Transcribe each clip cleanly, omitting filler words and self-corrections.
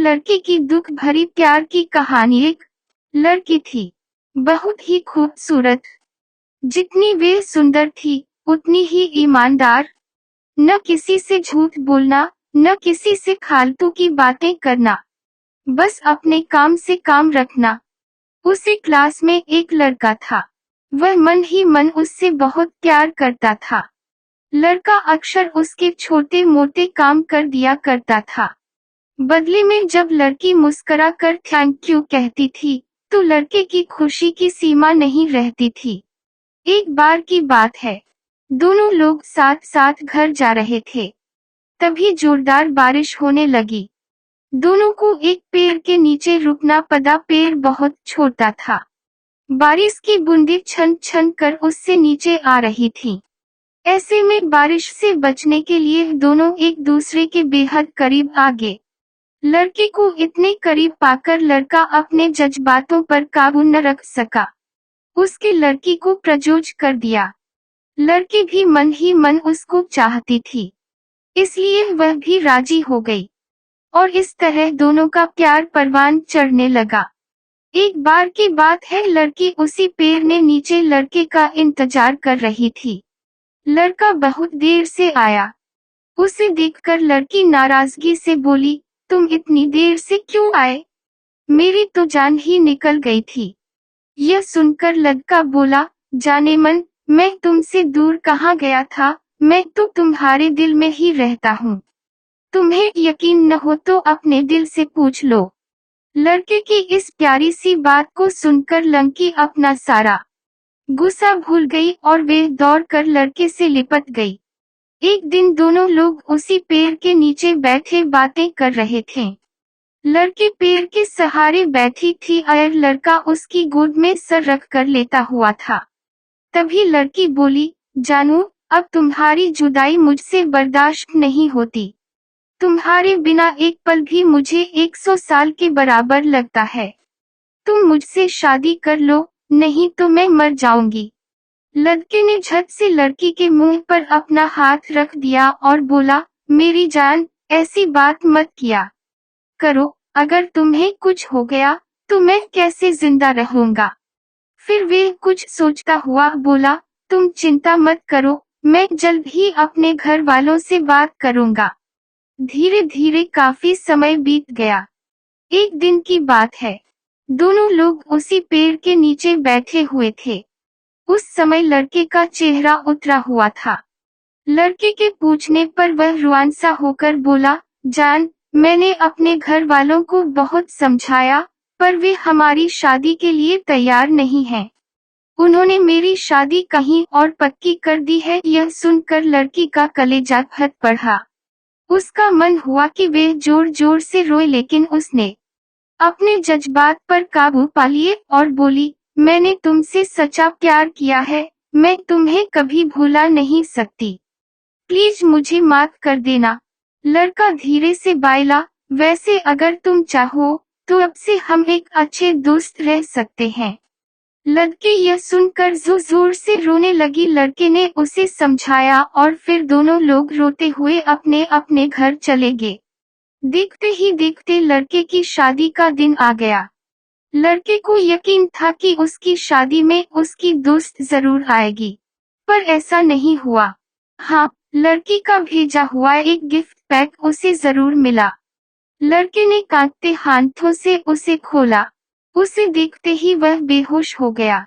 लड़के की दुख भरी प्यार की कहानी। एक लड़की थी, बहुत ही खूबसूरत। जितनी वे सुंदर थी, उतनी ही ईमानदार। न किसी से झूठ बोलना, न किसी से फालतू की बातें करना, बस अपने काम से काम रखना। उसी क्लास में एक लड़का था। वह मन ही मन उससे बहुत प्यार करता था। लड़का अक्सर उसके छोटे मोटे काम कर दिया करता था। बदले में जब लड़की मुस्कुरा कर थैंक यू कहती थी, तो लड़के की खुशी की सीमा नहीं रहती थी। एक बार की बात है, दोनों लोग साथ साथ घर जा रहे थे। तभी जोरदार बारिश होने लगी। दोनों को एक पेड़ के नीचे रुकना पड़ा। पेड़ बहुत छोटा था। बारिश की बूंदें छन छन कर उससे नीचे आ रही थीं। ऐसे में बारिश से बचने के लिए दोनों एक दूसरे के बेहद करीब आ गए। लड़के को इतने करीब पाकर लड़का अपने जज्बातों पर काबू न रख सका। उसके लड़की को प्रपोज कर दिया। लड़की भी मन ही मन उसको चाहती थी, इसलिए वह भी राजी हो गई और इस तरह दोनों का प्यार परवान चढ़ने लगा। एक बार की बात है, लड़की उसी पेड़ ने नीचे लड़के का इंतजार कर रही थी। लड़का बहुत देर से आया। उसे देखकर लड़की नाराजगी से बोली, तुम इतनी देर से क्यों आए? मेरी तो जान ही निकल गई थी। यह सुनकर लड़का बोला, जाने मन, मैं तुमसे दूर कहाँ गया था, मैं तो तुम्हारे दिल में ही रहता हूँ। तुम्हें यकीन न हो तो अपने दिल से पूछ लो। लड़के की इस प्यारी सी बात को सुनकर लड़की अपना सारा गुस्सा भूल गई और वे दौड़कर लड़के से लिपट गई। एक दिन दोनों लोग उसी पेड़ के नीचे बैठे बातें कर रहे थे। लड़की पेड़ के सहारे बैठी थी और लड़का उसकी गोद में सर रख कर लेटा हुआ था। तभी लड़की बोली, जानू, अब तुम्हारी जुदाई मुझसे बर्दाश्त नहीं होती। तुम्हारे बिना एक पल भी मुझे 100 साल के बराबर लगता है। तुम मुझसे शादी कर लो, नहीं तो मैं मर जाऊंगी। लड़के ने झट से लड़की के मुंह पर अपना हाथ रख दिया और बोला, मेरी जान, ऐसी बात मत किया करो। अगर तुम्हें कुछ हो गया तो मैं कैसे जिंदा रहूंगा? फिर वे कुछ सोचता हुआ बोला, तुम चिंता मत करो, मैं जल्द ही अपने घर वालों से बात करूंगा। धीरे धीरे काफी समय बीत गया। एक दिन की बात है, दोनों लोग उसी पेड़ के नीचे बैठे हुए थे। उस समय लड़के का चेहरा उतरा हुआ था। लड़के के पूछने पर वह रुआंसा होकर बोला, जान, मैंने अपने घर वालों को बहुत समझाया, पर वे हमारी शादी के लिए तैयार नहीं हैं। उन्होंने मेरी शादी कहीं और पक्की कर दी है। यह सुनकर लड़की का कलेजा फट पड़ा। उसका मन हुआ कि वे जोर जोर से रोए, लेकिन उसने अपने जज्बात पर काबू पा लिए और बोली, मैंने तुमसे सच्चा प्यार किया है, मैं तुम्हें कभी भुला नहीं सकती। प्लीज मुझे माफ कर देना। लड़का धीरे से बोला, वैसे अगर तुम चाहो तो अब से हम एक अच्छे दोस्त रह सकते हैं। लड़की यह सुनकर जोर जोर से रोने लगी। लड़के ने उसे समझाया और फिर दोनों लोग रोते हुए अपने अपने घर चले गए। देखते ही देखते लड़के की शादी का दिन आ गया। लड़के को यकीन था कि उसकी शादी में उसकी दोस्त जरूर आएगी, पर ऐसा नहीं हुआ। हाँ, लड़की का भेजा हुआ एक गिफ्ट पैक उसे जरूर मिला। लड़के ने कांपते हाथों से उसे खोला। उसे देखते ही वह बेहोश हो गया।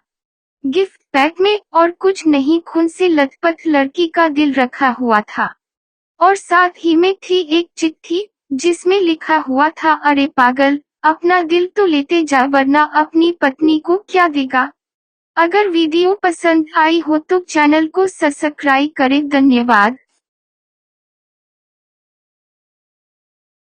गिफ्ट पैक में और कुछ नहीं, खून से लथपथ लड़की का दिल रखा हुआ था और साथ ही में थी एक चिट्ठी जिसमें लिखा हुआ था, अरे पागल, अपना दिल तो लेते जा, वरना अपनी पत्नी को क्या देगा। अगर वीडियो पसंद आई हो तो चैनल को सब्सक्राइब करें। धन्यवाद।